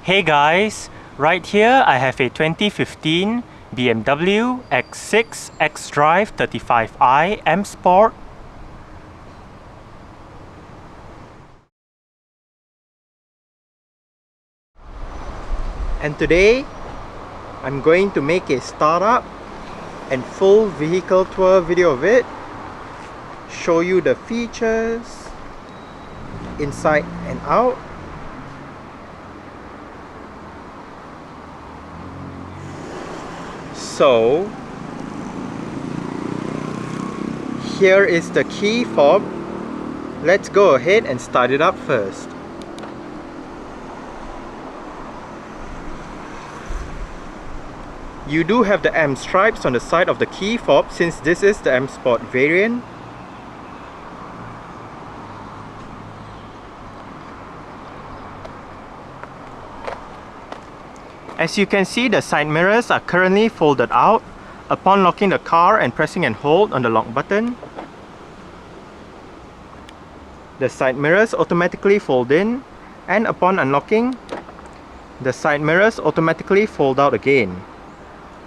Hey guys, right here I have a 2015 BMW X6 xDrive35i M Sport. And today I'm going to make a startup and full vehicle tour video of it, show you the features inside and out. So here is the key fob. Let's go ahead and start it up first. You do have the M stripes on the side of the key fob since this is the M Sport variant. As you can see, the side mirrors are currently folded out. Upon locking the car and pressing and hold on the lock button, the side mirrors automatically fold in, and upon unlocking, the side mirrors automatically fold out again.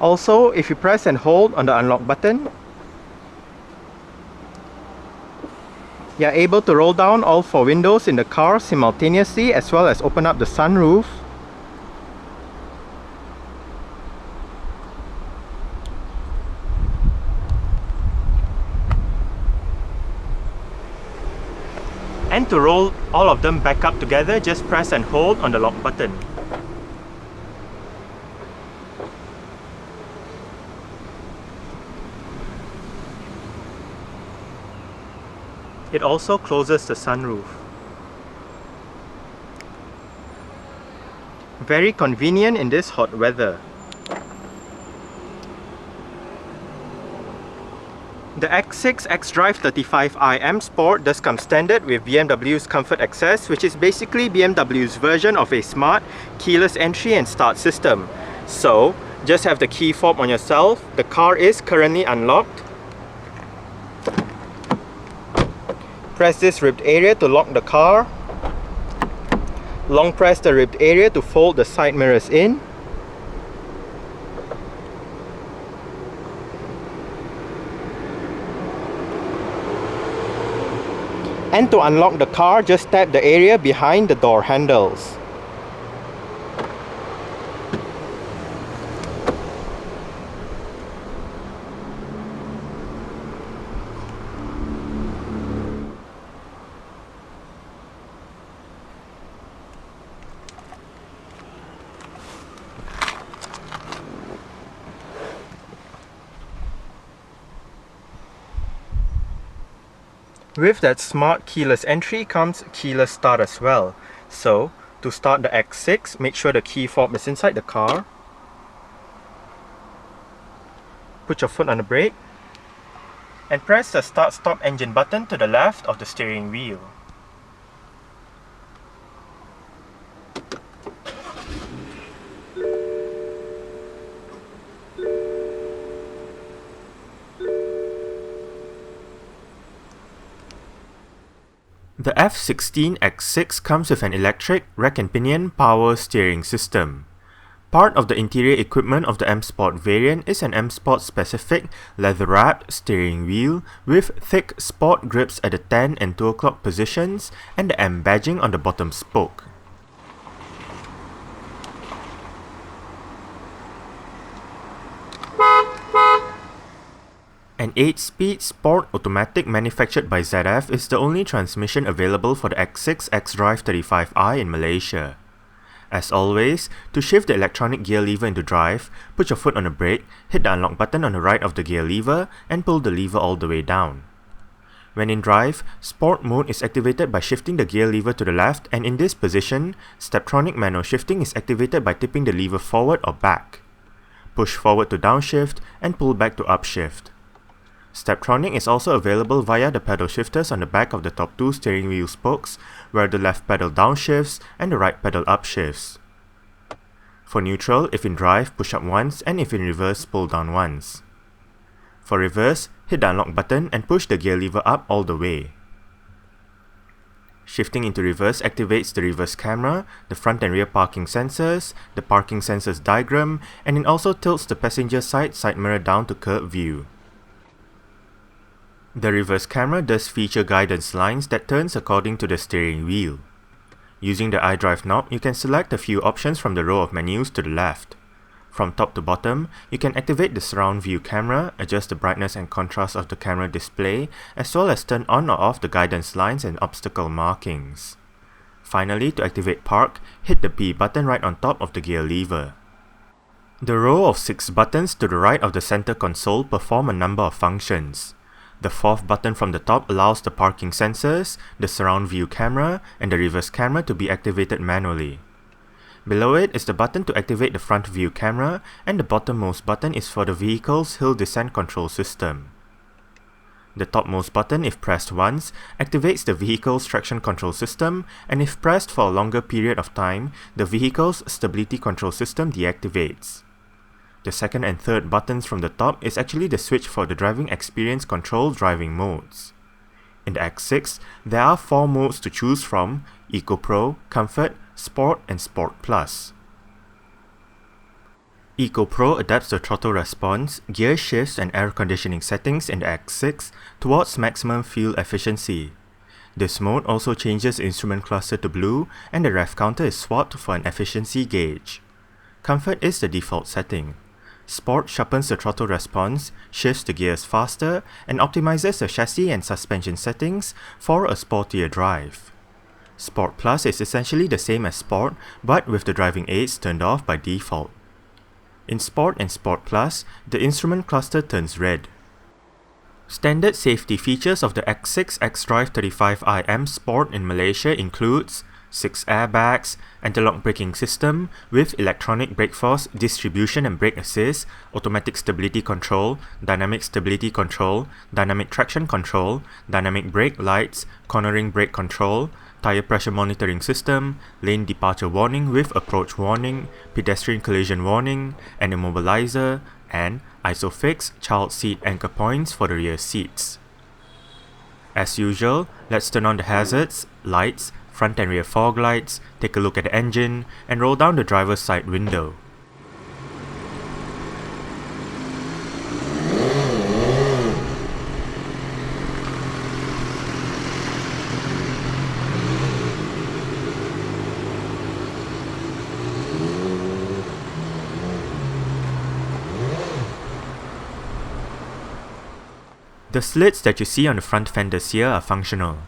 Also, if you press and hold on the unlock button, you are able to roll down all four windows in the car simultaneously, as well as open up the sunroof. And to roll all of them back up together, just press and hold on the lock button. It also closes the sunroof. Very convenient in this hot weather. The X6 xDrive35i M Sport does come standard with BMW's Comfort Access, which is basically BMW's version of a smart keyless entry and start system. So, just have the key fob on yourself. The car is currently unlocked. Press this ribbed area to lock the car. Long press the ribbed area to fold the side mirrors in. And to unlock the car, just tap the area behind the door handles. With that smart keyless entry comes keyless start as well. So, to start the X6, make sure the key fob is inside the car. Put your foot on the brake and press the start-stop engine button to the left of the steering wheel. The F16 X6 comes with an electric rack and pinion power steering system. Part of the interior equipment of the M Sport variant is an M Sport specific leather-wrapped steering wheel with thick sport grips at the 10 and 2 o'clock positions and the M badging on the bottom spoke. An 8-speed sport automatic manufactured by ZF is the only transmission available for the X6 xDrive35i in Malaysia. As always, to shift the electronic gear lever into drive, put your foot on the brake, hit the unlock button on the right of the gear lever, and pull the lever all the way down. When in drive, Sport mode is activated by shifting the gear lever to the left, and in this position, Steptronic manual shifting is activated by tipping the lever forward or back. Push forward to downshift, and pull back to upshift. Steptronic is also available via the pedal shifters on the back of the top two steering wheel spokes, where the left pedal downshifts and the right pedal upshifts. For neutral, if in drive, push up once, and if in reverse, pull down once. For reverse, hit the unlock button and push the gear lever up all the way. Shifting into reverse activates the reverse camera, the front and rear parking sensors, the parking sensors diagram, and it also tilts the passenger side mirror down to curb view. The reverse camera does feature guidance lines that turns according to the steering wheel. Using the iDrive knob, you can select a few options from the row of menus to the left. From top to bottom, you can activate the surround view camera, adjust the brightness and contrast of the camera display, as well as turn on or off the guidance lines and obstacle markings. Finally, to activate park, hit the B button right on top of the gear lever. The row of 6 buttons to the right of the center console perform a number of functions. The 4th button from the top allows the parking sensors, the surround view camera, and the reverse camera to be activated manually. Below it is the button to activate the front view camera, and the bottommost button is for the vehicle's hill descent control system. The topmost button, if pressed once, activates the vehicle's traction control system, and if pressed for a longer period of time, the vehicle's stability control system deactivates. The second and third buttons from the top is actually the switch for the driving experience control driving modes. In the X6, there are 4 modes to choose from: Eco Pro, Comfort, Sport, and Sport Plus. Eco Pro adapts the throttle response, gear shifts, and air conditioning settings in the X6 towards maximum fuel efficiency. This mode also changes the instrument cluster to blue, and the rev counter is swapped for an efficiency gauge. Comfort is the default setting. Sport sharpens the throttle response, shifts the gears faster, and optimizes the chassis and suspension settings for a sportier drive. Sport Plus is essentially the same as Sport, but with the driving aids turned off by default. In Sport and Sport Plus, the instrument cluster turns red. Standard safety features of the X6 xDrive35i M Sport in Malaysia includes 6 airbags, anti-lock braking system with electronic brake force distribution and brake assist, automatic stability control, dynamic stability control, dynamic traction control, dynamic brake lights, cornering brake control, tire pressure monitoring system, lane departure warning with approach warning, pedestrian collision warning, an immobilizer, and ISOFIX child seat anchor points for the rear seats. As usual, let's turn on the hazards, lights, front and rear fog lights, take a look at the engine, and roll down the driver's side window. The slits that you see on the front fenders here are functional.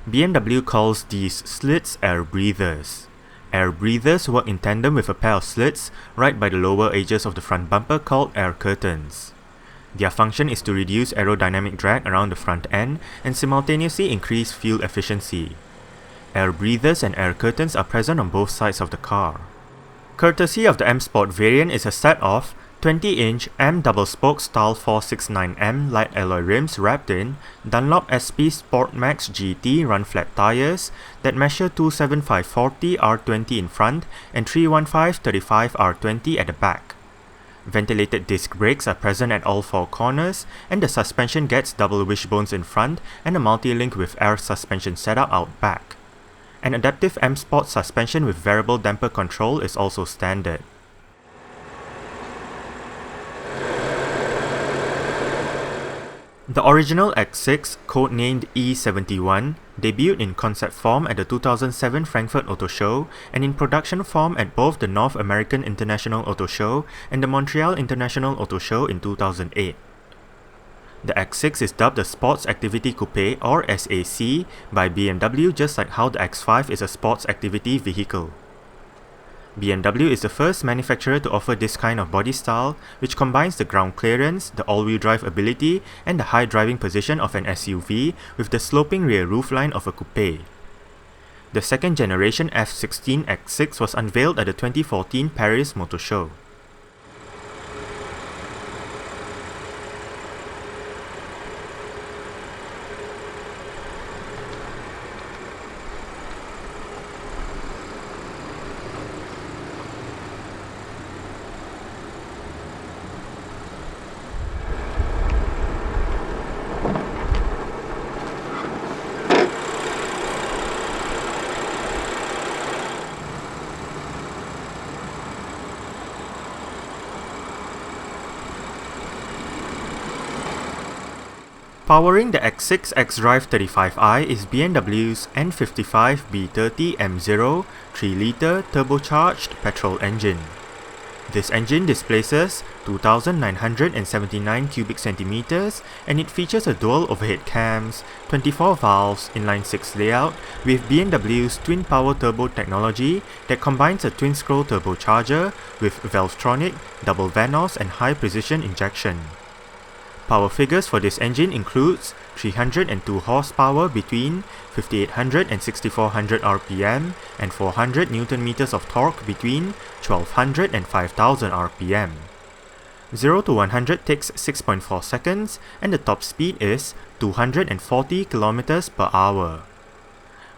BMW calls these slits air breathers. Air breathers work in tandem with a pair of slits right by the lower edges of the front bumper called air curtains. Their function is to reduce aerodynamic drag around the front end and simultaneously increase fuel efficiency. Air breathers and air curtains are present on both sides of the car. Courtesy of the M Sport variant is a set of 20-inch M double-spoke style 469M light alloy rims wrapped in Dunlop SP Sport Max GT run-flat tyres that measure 275/40 R20 in front and 315/35 R20 at the back. Ventilated disc brakes are present at all 4 corners, and the suspension gets double wishbones in front and a multi-link with air suspension setup out back. An adaptive M Sport suspension with variable damper control is also standard. The original X6, codenamed E71, debuted in concept form at the 2007 Frankfurt Auto Show and in production form at both the North American International Auto Show and the Montreal International Auto Show in 2008. The X6 is dubbed the Sports Activity Coupe or SAC by BMW, just like how the X5 is a sports activity vehicle. BMW is the first manufacturer to offer this kind of body style, which combines the ground clearance, the all-wheel drive ability, and the high driving position of an SUV with the sloping rear roofline of a coupe. The second generation F16 X6 was unveiled at the 2014 Paris Motor Show. Powering the X6 xDrive35i is BMW's N55B30 M0 3-litre turbocharged petrol engine. This engine displaces 2,979 cubic centimeters and it features a dual overhead cams, 24 valves, inline-6 layout with BMW's twin power turbo technology that combines a twin-scroll turbocharger with Valvetronic, double Vanos and high precision injection. Power figures for this engine includes 302 horsepower between 5800 and 6400 RPM and 400 Nm of torque between 1200 and 5000 RPM. 0 to 100 takes 6.4 seconds and the top speed is 240 km per hour.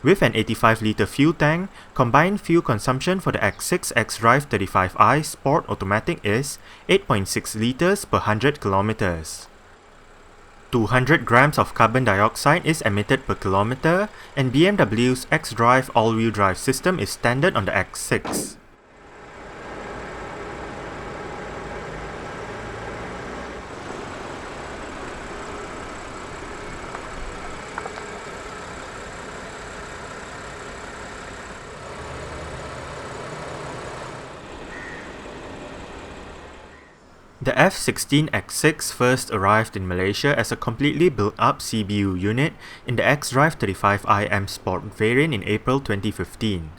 With an 85-litre fuel tank, combined fuel consumption for the X6 xDrive35i Sport Automatic is 8.6 litres per 100 km. 200 grams of carbon dioxide is emitted per kilometer, and BMW's xDrive all-wheel drive system is standard on the X6. The F16 X6 first arrived in Malaysia as a completely built-up CBU unit in the xDrive35i M Sport variant in April 2015.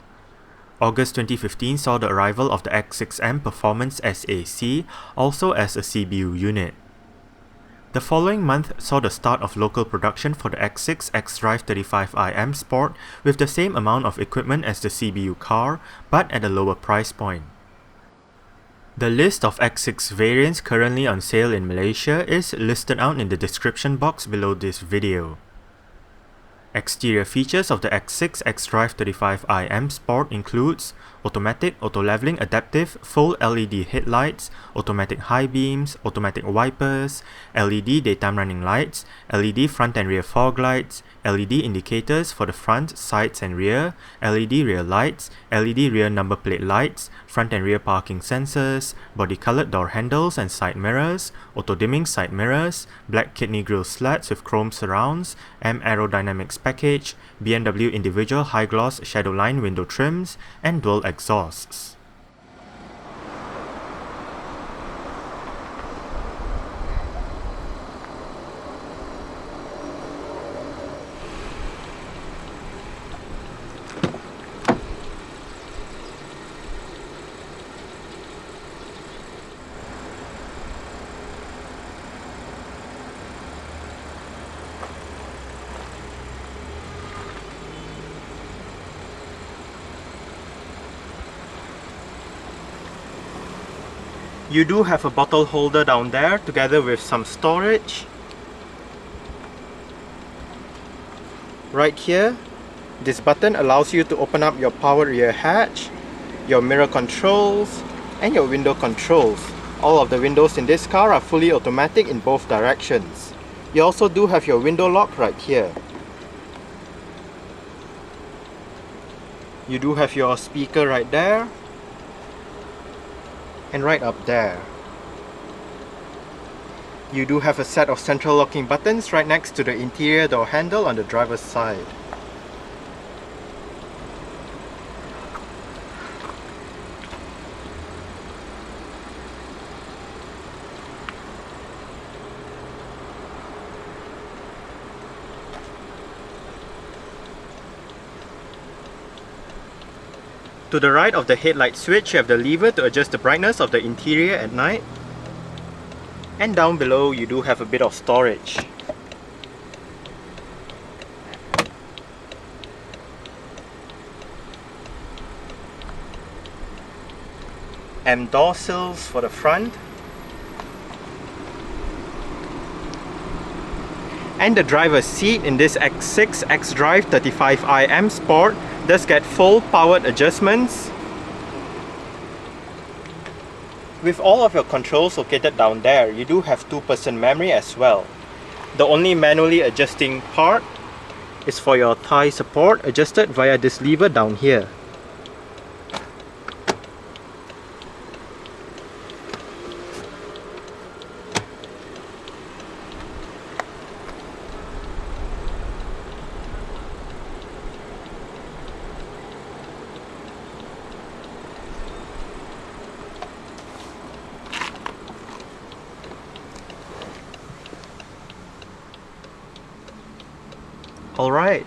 August 2015 saw the arrival of the X6M Performance SAC, also as a CBU unit. The following month saw the start of local production for the X6 xDrive35i M Sport with the same amount of equipment as the CBU car, but at a lower price point. The list of X6 variants currently on sale in Malaysia is listed out in the description box below this video. Exterior features of the X6 xDrive35i M Sport includes automatic auto-leveling adaptive full LED headlights, automatic high beams, automatic wipers, LED daytime running lights, LED front and rear fog lights, LED indicators for the front, sides and rear, LED rear lights, LED rear number plate lights, front and rear parking sensors, body-colored door handles and side mirrors, auto-dimming side mirrors, black kidney grille slats with chrome surrounds, M aerodynamics package, BMW individual high-gloss shadow line window trims, and dual exhausts. You do have a bottle holder down there together with some storage. Right here, this button allows you to open up your power rear hatch, your mirror controls, and your window controls. All of the windows in this car are fully automatic in both directions. You also do have your window lock right here. You do have your speaker right there. And right up there. You do have a set of central locking buttons right next to the interior door handle on the driver's side. To the right of the headlight switch, you have the lever to adjust the brightness of the interior at night. And down below, you do have a bit of storage. And door sills for the front. And the driver's seat in this X6 xDrive35i M Sport does get full powered adjustments with all of your controls located down there. You do have 2-person memory as well. The only manually adjusting part is for your thigh support, adjusted via this lever down here. Alright.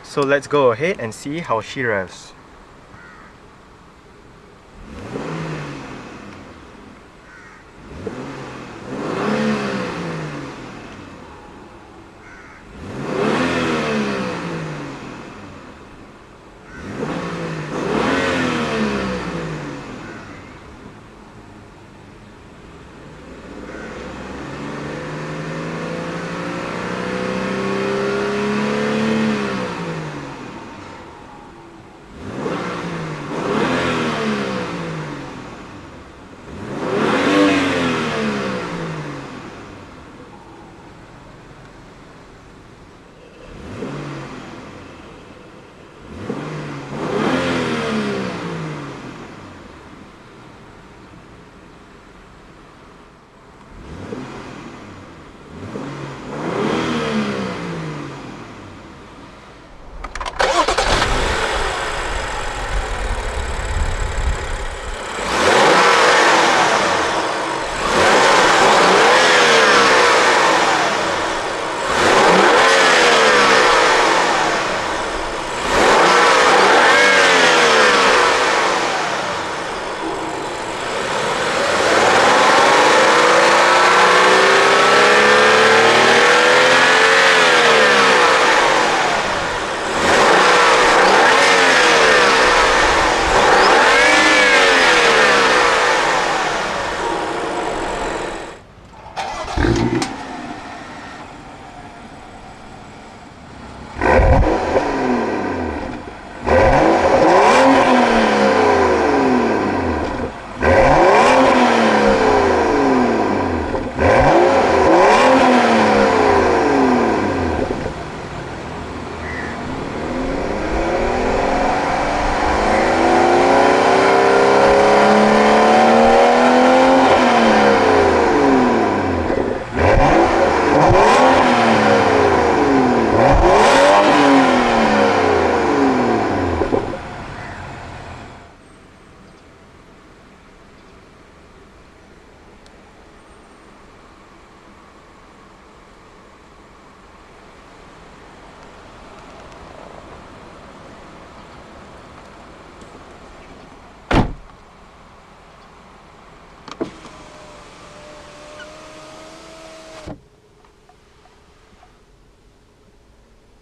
So let's go ahead and see how she revs.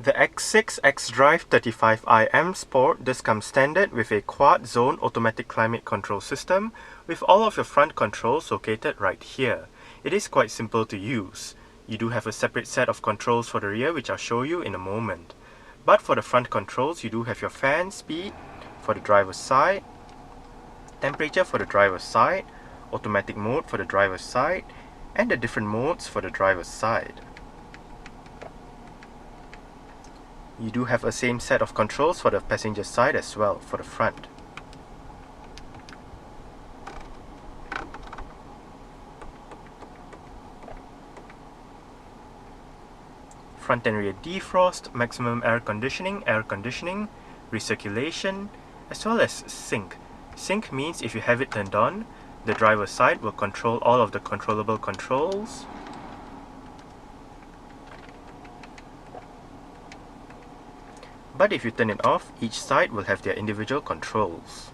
The X6 xDrive35i M Sport does come standard with a quad-zone automatic climate control system with all of your front controls located right here. It is quite simple to use. You do have a separate set of controls for the rear, which I'll show you in a moment. But for the front controls, you do have your fan speed for the driver's side, temperature for the driver's side, automatic mode for the driver's side, and the different modes for the driver's side. You do have a same set of controls for the passenger side as well, for the front. Front and rear defrost, maximum air conditioning, recirculation, as well as sync. Sync means if you have it turned on, the driver's side will control all of the controllable controls. But if you turn it off, each side will have their individual controls.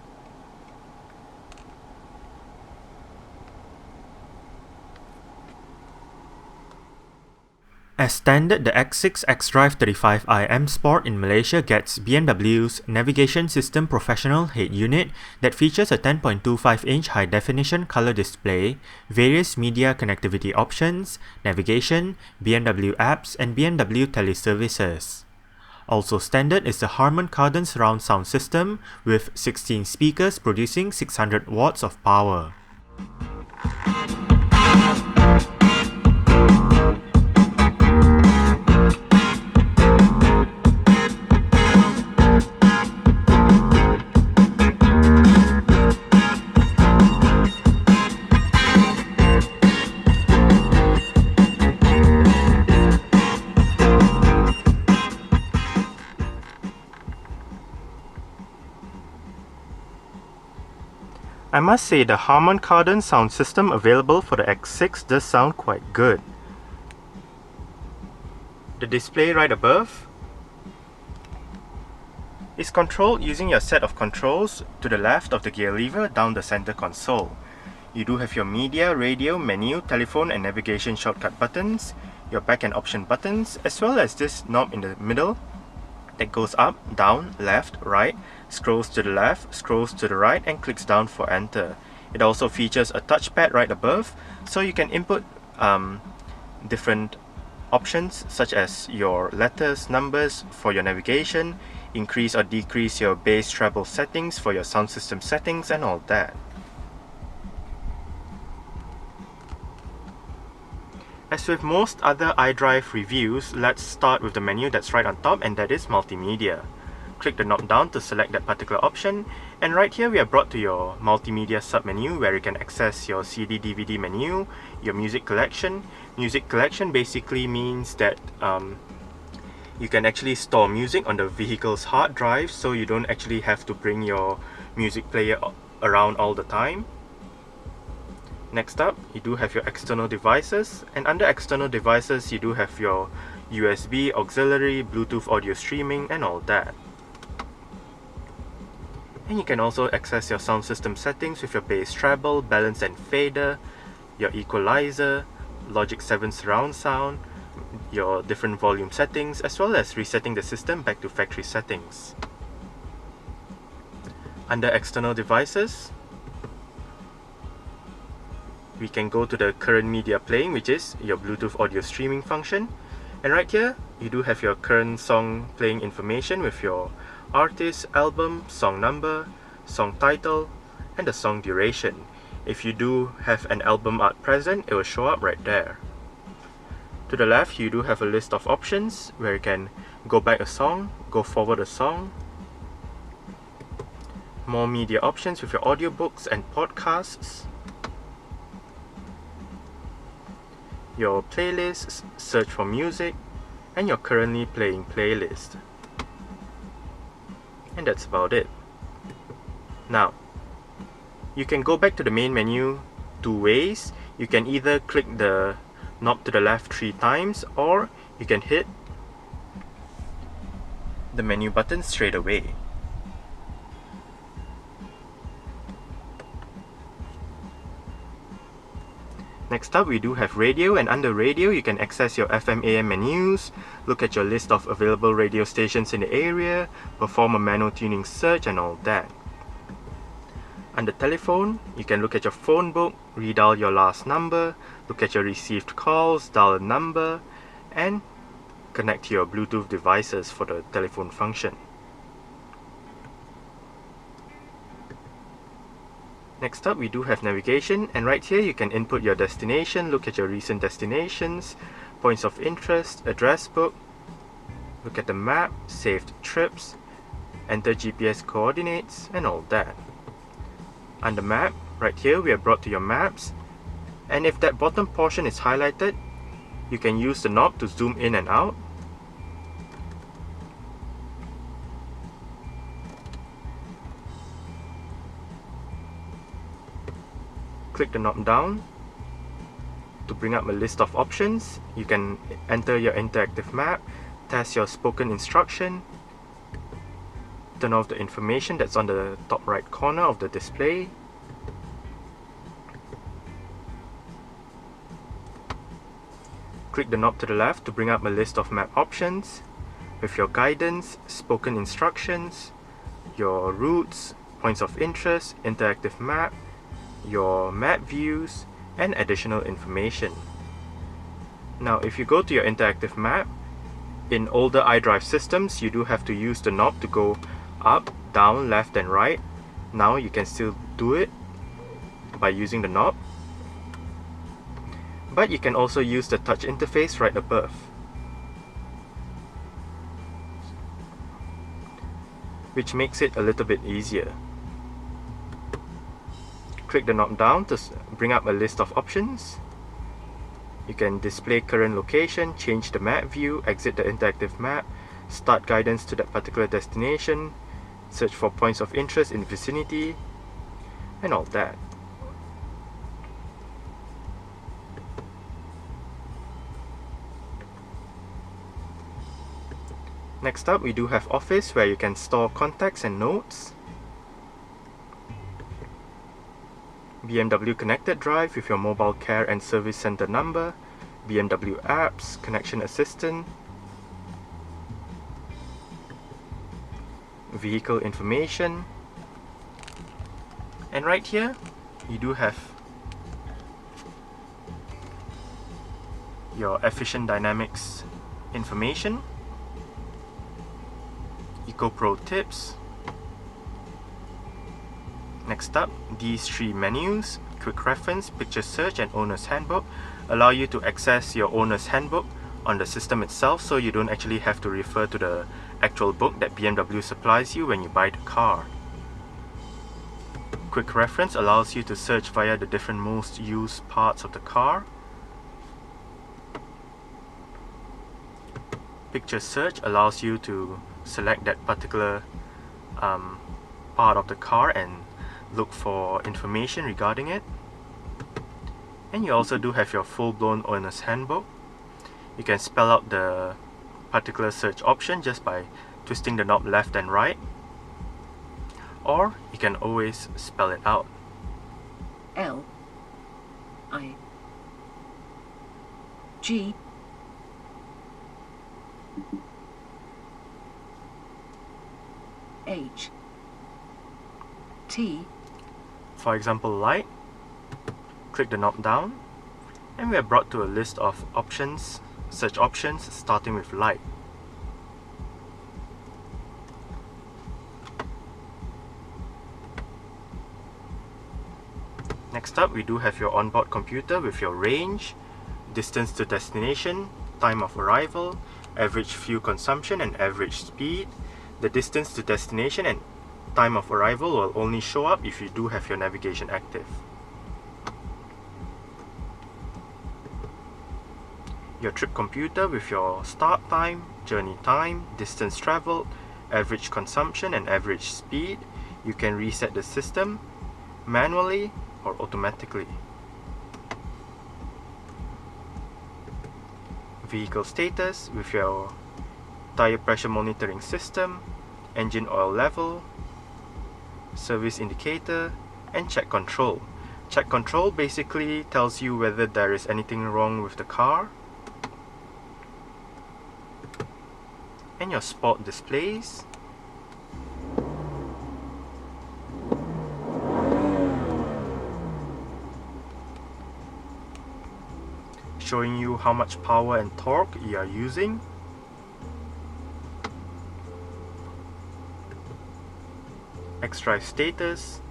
As standard, the X6 xDrive35i M Sport in Malaysia gets BMW's Navigation System Professional Head Unit that features a 10.25-inch high-definition color display, various media connectivity options, navigation, BMW apps, and BMW teleservices. Also standard is the Harman Kardon surround sound system with 16 speakers producing 600 watts of power. I must say the Harman Kardon sound system available for the X6 does sound quite good. The display right above is controlled using your set of controls to the left of the gear lever down the center console. You do have your media, radio, menu, telephone and navigation shortcut buttons, your back and option buttons, as well as this knob in the middle that goes up, down, left, right, scrolls to the left, scrolls to the right and clicks down for enter. It also features a touchpad right above, so you can input different options such as your letters, numbers for your navigation, increase or decrease your bass treble settings for your sound system settings and all that. As with most other iDrive reviews, let's start with the menu that's right on top, and that is multimedia. Click the knob down to select that particular option, and right here we are brought to your multimedia submenu where you can access your CD DVD menu, your music collection. Music collection basically means that you can actually store music on the vehicle's hard drive, so you don't actually have to bring your music player around all the time. Next up, you do have your external devices, and under external devices you do have your USB, auxiliary, Bluetooth audio streaming and all that. And you can also access your sound system settings with your bass treble, balance and fader, your equalizer, Logic 7 surround sound, your different volume settings, as well as resetting the system back to factory settings. Under external devices, we can go to the current media playing, which is your Bluetooth audio streaming function, and right here you do have your current song playing information with your artist, album, song number, song title and the song duration. If you do have an album art present, it will show up right there. To the left you do have a list of options where you can go back a song, go forward a song, more media options with your audiobooks and podcasts, your playlists, search for music, and your currently playing playlist. And that's about it. Now, you can go back to the main menu two ways. You can either click the knob to the left 3 times, or you can hit the menu button straight away. Next up we do have radio, and under radio you can access your FM AM menus, look at your list of available radio stations in the area, perform a manual tuning search and all that. Under telephone, you can look at your phone book, redial your last number, look at your received calls, dial a number, and connect to your Bluetooth devices for the telephone function. Next up we do have navigation, and right here you can input your destination, look at your recent destinations, points of interest, address book, look at the map, saved trips, enter GPS coordinates and all that. Under map, right here we are brought to your maps, and if that bottom portion is highlighted, you can use the knob to zoom in and out. Click the knob down to bring up a list of options. You can enter your interactive map, test your spoken instruction, turn off the information that's on the top right corner of the display, click the knob to the left to bring up a list of map options with your guidance, spoken instructions, your routes, points of interest, interactive map, your map views and additional information. Now if you go to your interactive map, in older iDrive systems you do have to use the knob to go up, down, left and right. Now you can still do it by using the knob, but you can also use the touch interface right above. Which makes it a little bit easier. Click the knob down to bring up a list of options. You can display current location, change the map view, exit the interactive map, start guidance to that particular destination, search for points of interest in vicinity, and all that. Next up, we do have Office, where you can store contacts and notes. BMW Connected Drive with your mobile care and service center number. BMW Apps, Connection Assistant. Vehicle information. And right here, you do have your efficient dynamics information. EcoPro tips. Next up, these three menus, Quick Reference, Picture Search and Owner's Handbook, allow you to access your Owner's Handbook on the system itself, so you don't actually have to refer to the actual book that BMW supplies you when you buy the car. Quick Reference allows you to search via the different most used parts of the car. Picture Search allows you to select that particular part of the car and look for information regarding it. And you also do have your full-blown Owner's Handbook. You can spell out the particular search option just by twisting the knob left and right, or you can always spell it out. L I G H T. For example, light. Click the knob down, and we are brought to a list of options, search options, starting with light. Next up, we do have your onboard computer with your range, distance to destination, time of arrival, average fuel consumption and average speed. The distance to destination and time of arrival will only show up if you do have your navigation active. Your trip computer with your start time, journey time, distance traveled, average consumption and average speed. You can reset the system manually or automatically. Vehicle status with your tire pressure monitoring system, engine oil level, service indicator, and check control. Check control basically tells you whether there is anything wrong with the car. And your sport displays. Showing you how much power and torque you are using. xDrive status.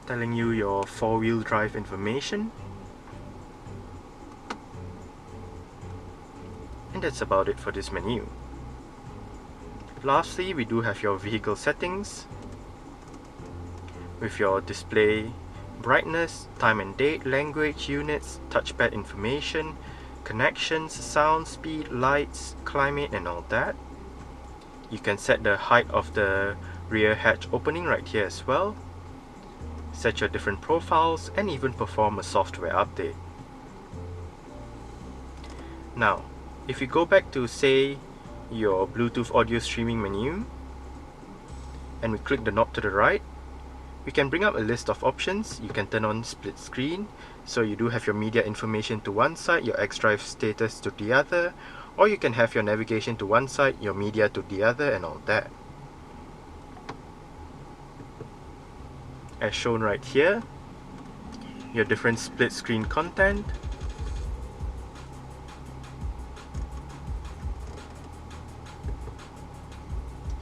Telling you your four-wheel drive information. And that's about it for this menu. Lastly, we do have your vehicle settings with your display brightness, time and date, language, units, touchpad information, connections, sound, speed, lights, climate and all that. You can set the height of the rear hatch opening right here as well. Set your different profiles and even perform a software update. Now, if you go back to say your Bluetooth audio streaming menu and we click the knob to the right, we can bring up a list of options. You can turn on split screen, so you do have your media information to one side, your xDrive status to the other, or you can have your navigation to one side, your media to the other and all that. As shown right here, your different split screen content,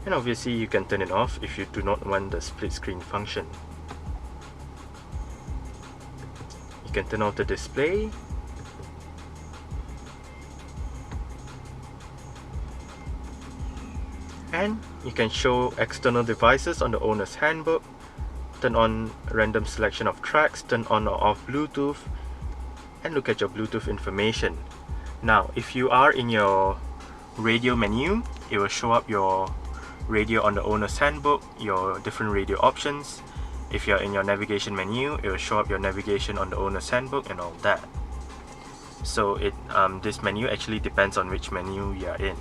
and obviously you can turn it off if you do not want the split screen function. You can turn off the display, and you can show external devices on the owner's handbook, turn on random selection of tracks, turn on or off Bluetooth, and look at your Bluetooth information. Now, if you are in your radio menu, it will show up your radio on the owner's handbook, your different radio options. If you're in your navigation menu, it will show up your navigation on the owner's handbook and all that. So this menu actually depends on which menu you're in.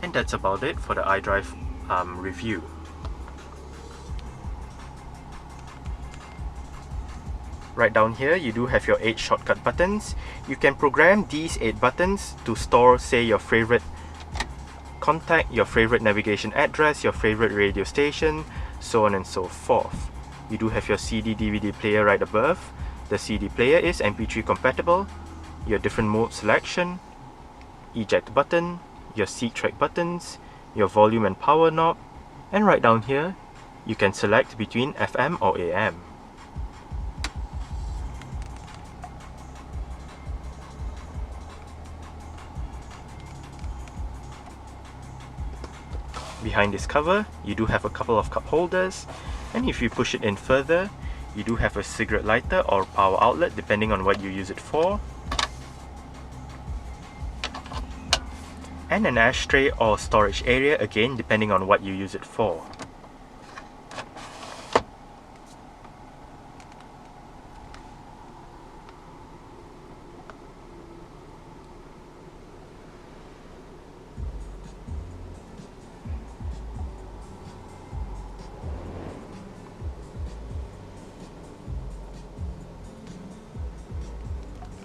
And that's about it for the iDrive review. Right down here, you do have your 8 shortcut buttons. You can program these 8 buttons to store, say, your favorite contact, your favorite navigation address, your favorite radio station, so on and so forth. You do have your CD/DVD player right above. The CD player is MP3 compatible, your different mode selection, eject button, your seat track buttons, your volume and power knob, and right down here, you can select between FM or AM. Behind this cover, you do have a couple of cup holders, and if you push it in further, you do have a cigarette lighter or power outlet depending on what you use it for, and an ashtray or storage area again depending on what you use it for.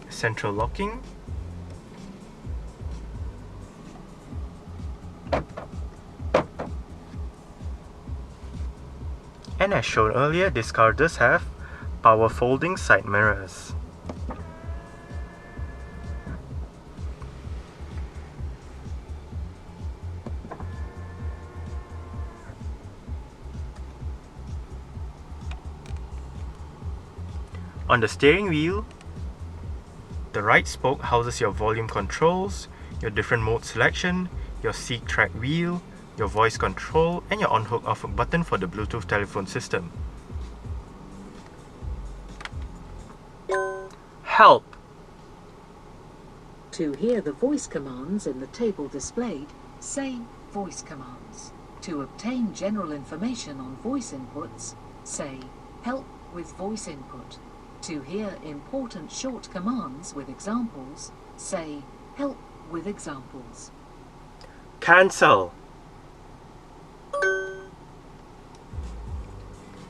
Central locking, and as shown earlier, this car does have power folding side mirrors. On the steering wheel, the right spoke houses your volume controls, your different mode selection, your seat track wheel, your voice control, and your on-hook off-hook button for the Bluetooth telephone system. Help! To hear the voice commands in the table displayed, say voice commands. To obtain general information on voice inputs, say help with voice input. To hear important short commands with examples, say help with examples. Cancel!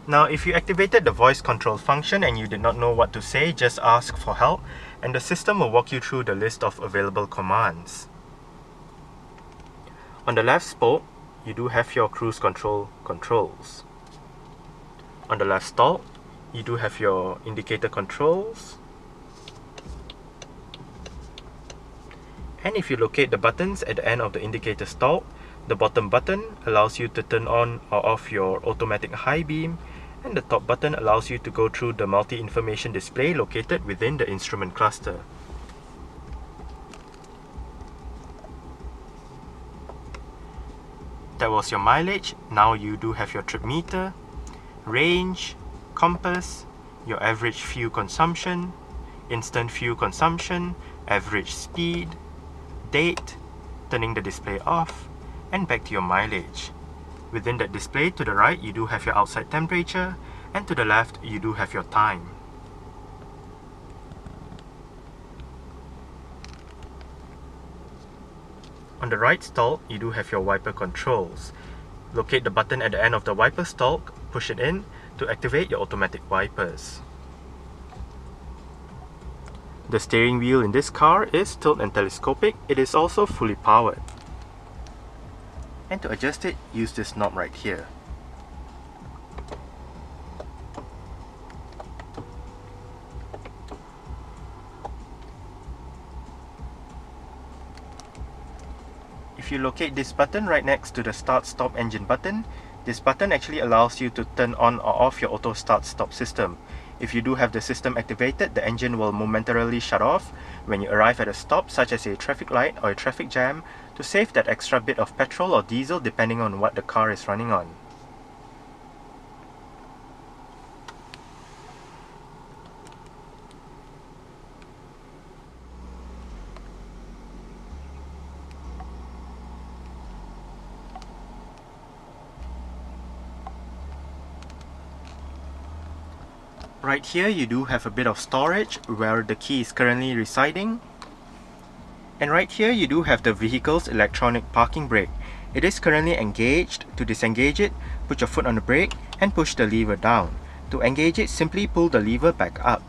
Now, if you activated the voice control function and you did not know what to say, just ask for help and the system will walk you through the list of available commands. On the left spoke, you do have your cruise control controls. On the left stalk, you do have your indicator controls. And if you locate the buttons at the end of the indicator stalk, the bottom button allows you to turn on or off your automatic high beam, and the top button allows you to go through the multi-information display located within the instrument cluster. That was your mileage. Now you do have your trip meter, range, compass, your average fuel consumption, instant fuel consumption, average speed, date, turning the display off, and back to your mileage. Within that display to the right, you do have your outside temperature, and to the left, you do have your time. On the right stalk, you do have your wiper controls. Locate the button at the end of the wiper stalk, push it in to activate your automatic wipers. The steering wheel in this car is tilt and telescopic. It is also fully powered. And to adjust it, use this knob right here. If you locate this button right next to the start-stop engine button, this button actually allows you to turn on or off your auto start-stop system. If you do have the system activated, the engine will momentarily shut off when you arrive at a stop, such as a traffic light or a traffic jam, to save that extra bit of petrol or diesel depending on what the car is running on. Right here you do have a bit of storage where the key is currently residing. And right here you do have the vehicle's electronic parking brake. It is currently engaged. To disengage it, put your foot on the brake and push the lever down. To engage it, simply pull the lever back up.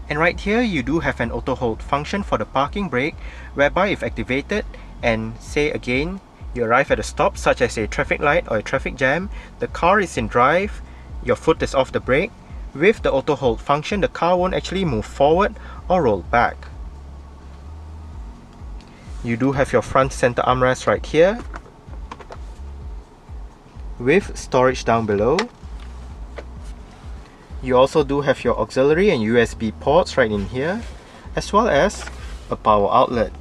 And right here you do have an auto hold function for the parking brake, whereby if activated and say again you arrive at a stop such as a traffic light or a traffic jam, the car is in drive, your foot is off the brake. With the auto hold function, the car won't actually move forward or roll back. You do have your front center armrest right here with storage down below. You also do have your auxiliary and USB ports right in here, as well as a power outlet.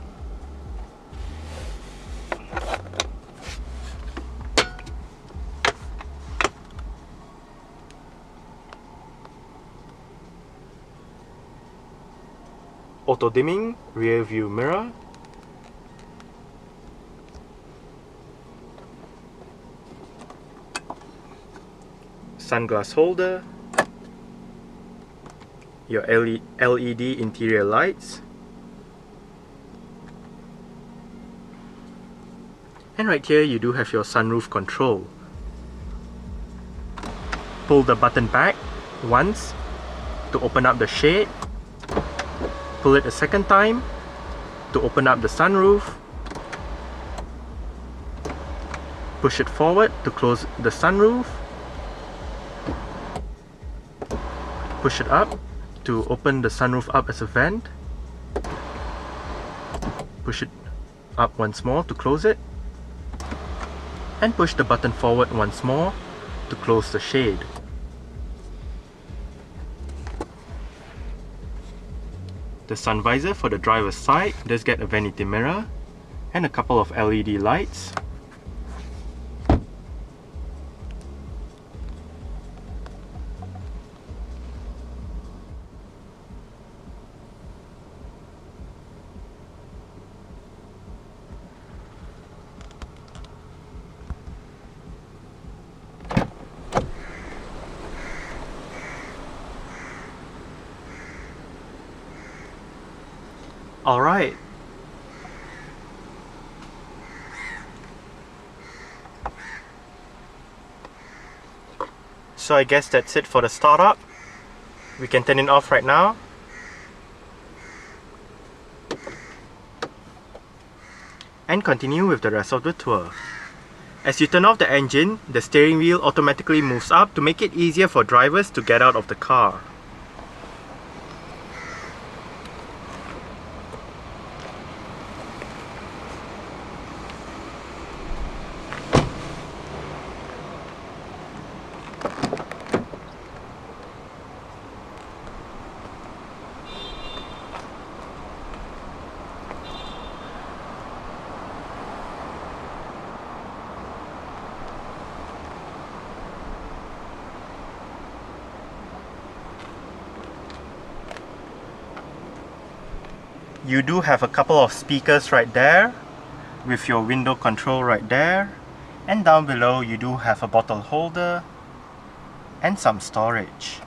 Auto dimming rear view mirror, sunglass holder, your LED interior lights, and right here you do have your sunroof control. Pull the button back once to open up the shade. Pull it a second time to open up the sunroof. Push it forward to close the sunroof. Push it up to open the sunroof up as a vent. Push it up once more to close it. And push the button forward once more to close the shade. The sun visor for the driver's side does get a vanity mirror and a couple of LED lights. Alright. So I guess that's it for the startup. We can turn it off right now. And continue with the rest of the tour. As you turn off the engine, the steering wheel automatically moves up to make it easier for drivers to get out of the car. You do have a couple of speakers right there with your window control right there, and down below you do have a bottle holder and some storage.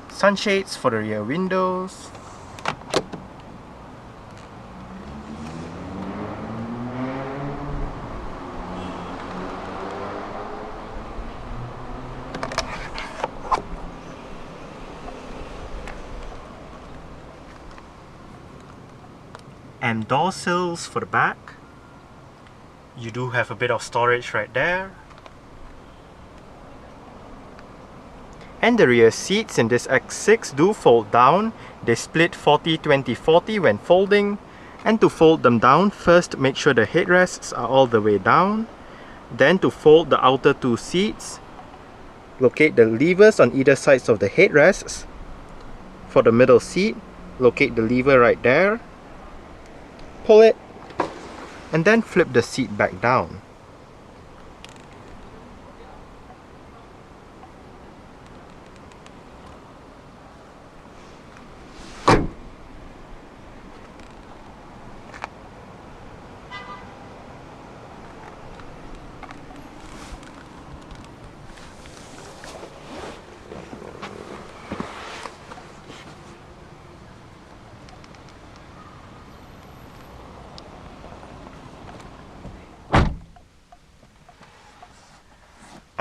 Sunshades for the rear windows. And door sills for the back. You do have a bit of storage right there. And the rear seats in this X6 do fold down. They split 40-20-40 when folding. And to fold them down, first make sure the headrests are all the way down. Then to fold the outer two seats, locate the levers on either sides of the headrests. For the middle seat, locate the lever right there. Pull it, and then flip the seat back down.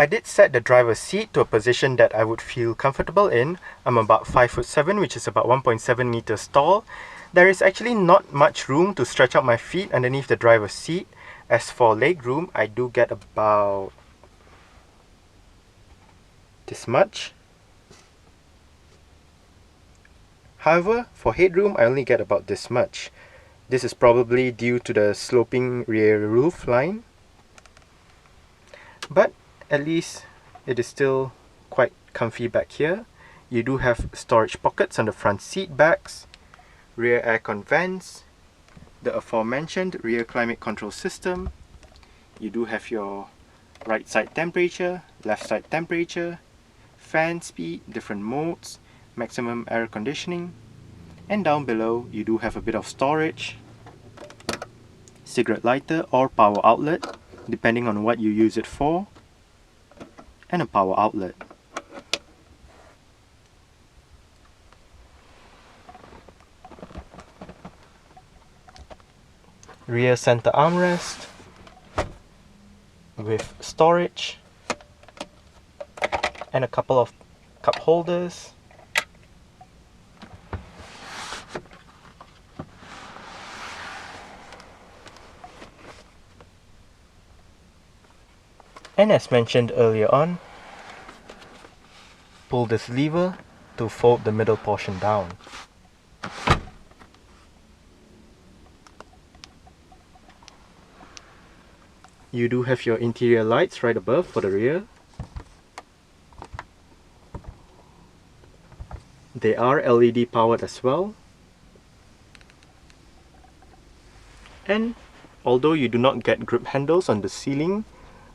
I did set the driver's seat to a position that I would feel comfortable in. I'm about 5'7", which is about 1.7 meters tall. There is actually not much room to stretch out my feet underneath the driver's seat. As for legroom, I do get about this much. However, for headroom, I only get about this much. This is probably due to the sloping rear roof line. But at least it is still quite comfy back here. You do have storage pockets on the front seat backs, rear aircon vents, the aforementioned rear climate control system. You do have your right side temperature, left side temperature, fan speed, different modes, maximum air conditioning, and down below you do have a bit of storage, cigarette lighter or power outlet depending on what you use it for, and a power outlet. Rear center armrest with storage and a couple of cup holders. And as mentioned earlier on, pull this lever to fold the middle portion down. You do have your interior lights right above for the rear. They are LED powered as well. And although you do not get grip handles on the ceiling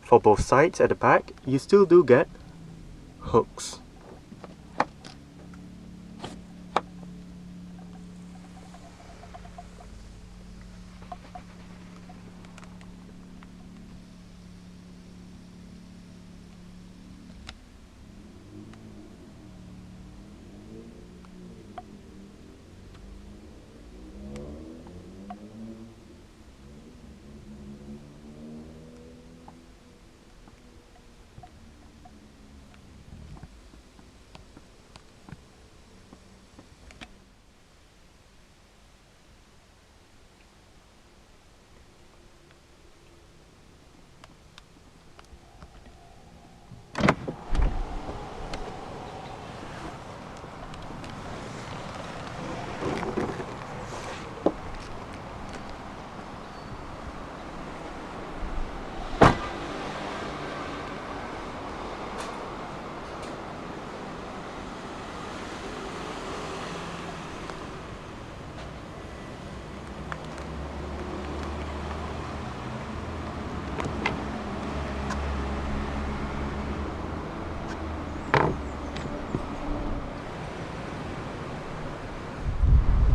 for both sides at the back, you still do get hooks.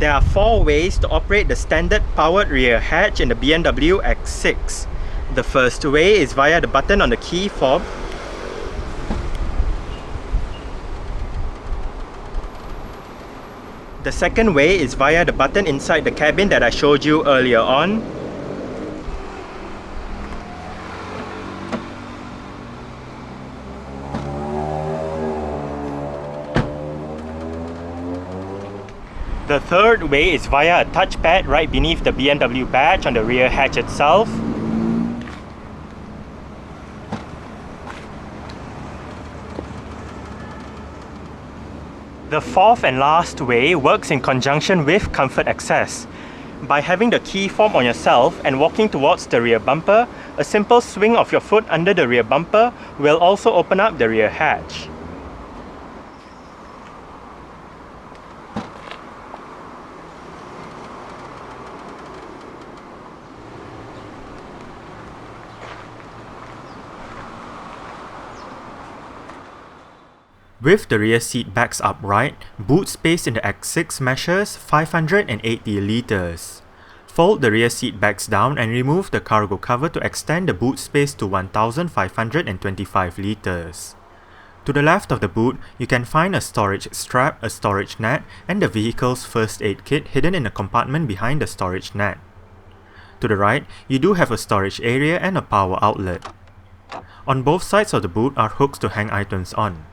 There are 4 ways to operate the standard powered rear hatch in the BMW X6. The first way is via the button on the key fob. The second way is via the button inside the cabin that I showed you earlier on. The third way is via a touchpad right beneath the BMW badge on the rear hatch itself. The fourth and last way works in conjunction with comfort access. By having the key fob on yourself and walking towards the rear bumper, a simple swing of your foot under the rear bumper will also open up the rear hatch. With the rear seat backs upright, boot space in the X6 measures 580 litres. Fold the rear seat backs down and remove the cargo cover to extend the boot space to 1525 litres. To the left of the boot, you can find a storage strap, a storage net, and the vehicle's first aid kit hidden in a compartment behind the storage net. To the right, you do have a storage area and a power outlet. On both sides of the boot are hooks to hang items on.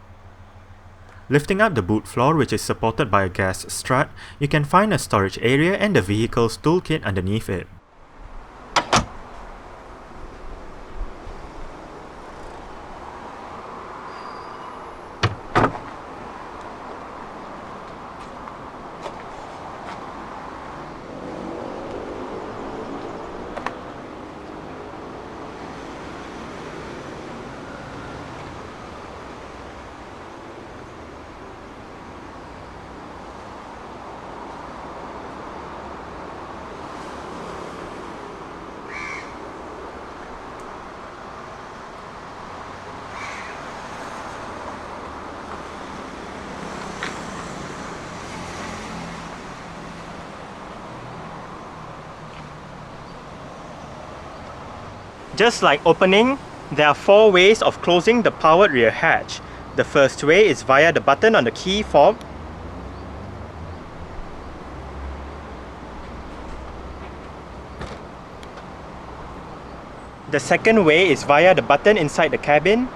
Lifting up the boot floor, which is supported by a gas strut, you can find a storage area and the vehicle's toolkit underneath it. Just like opening, there are 4 ways of closing the powered rear hatch. The first way is via the button on the key fob. The second way is via the button inside the cabin.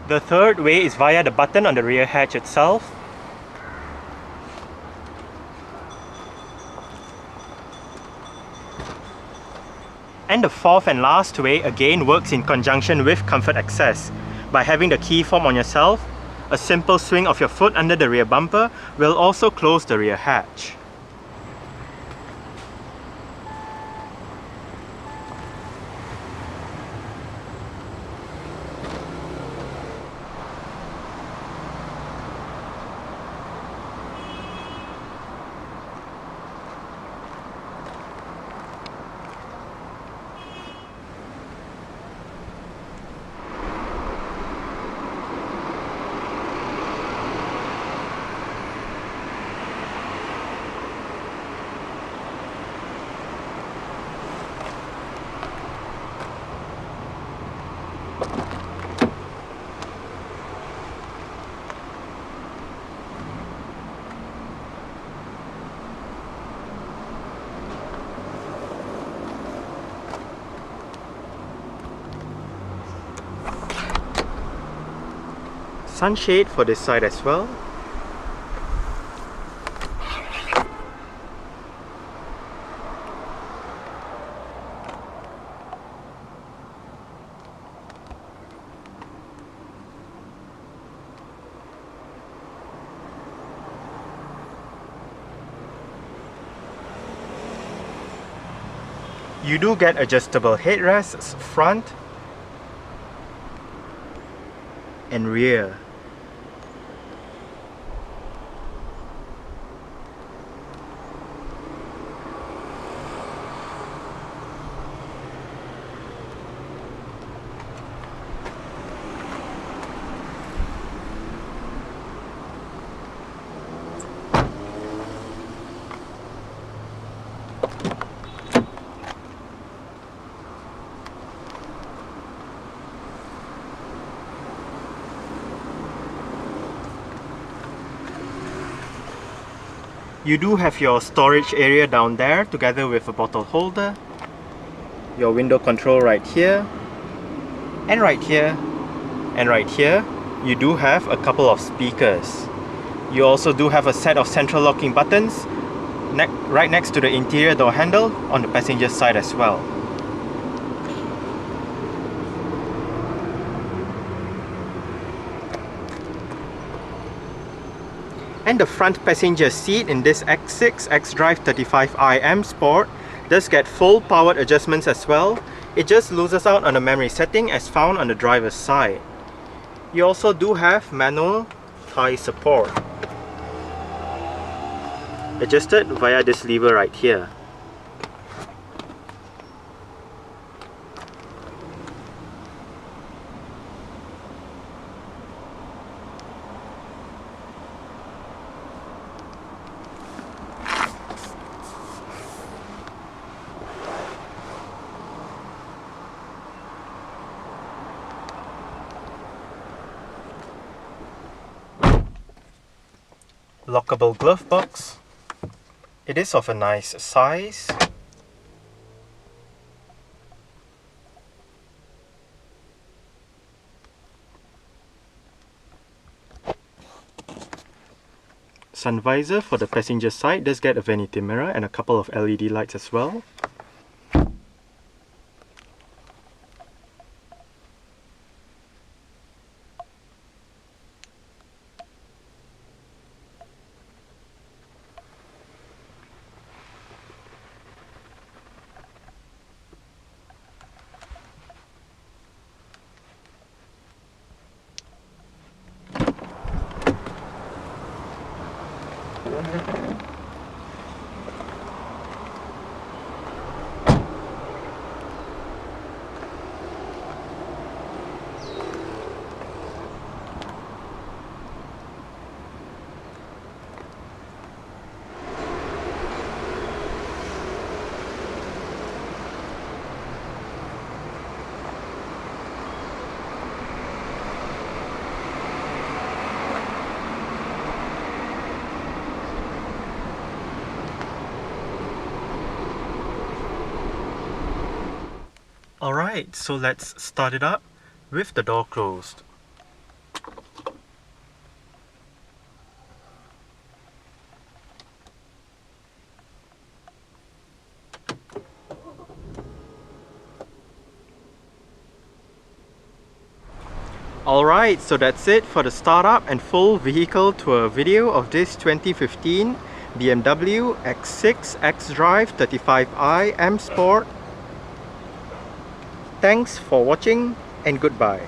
The third way is via the button on the rear hatch itself. And the fourth and last way again works in conjunction with comfort access. By having the key fob on yourself, a simple swing of your foot under the rear bumper will also close the rear hatch. Sunshade for this side as well. You do get adjustable headrests front and rear. You do have your storage area down there together with a bottle holder, your window control right here, and right here, and right here you do have a couple of speakers. You also do have a set of central locking buttons right next to the interior door handle on the passenger side as well. And the front passenger seat in this X6 xDrive35i M Sport does get full powered adjustments as well. It just loses out on the memory setting as found on the driver's side. You also do have manual thigh support, adjusted via this lever right here. Lockable glove box. It is of a nice size. sun visor for the passenger side does get a vanity mirror and a couple of LED lights as well. Alright, so let's start it up with the door closed. Alright, so that's it for the startup and full vehicle tour video of this 2015 BMW X6 xDrive35i M Sport. Thanks for watching and goodbye.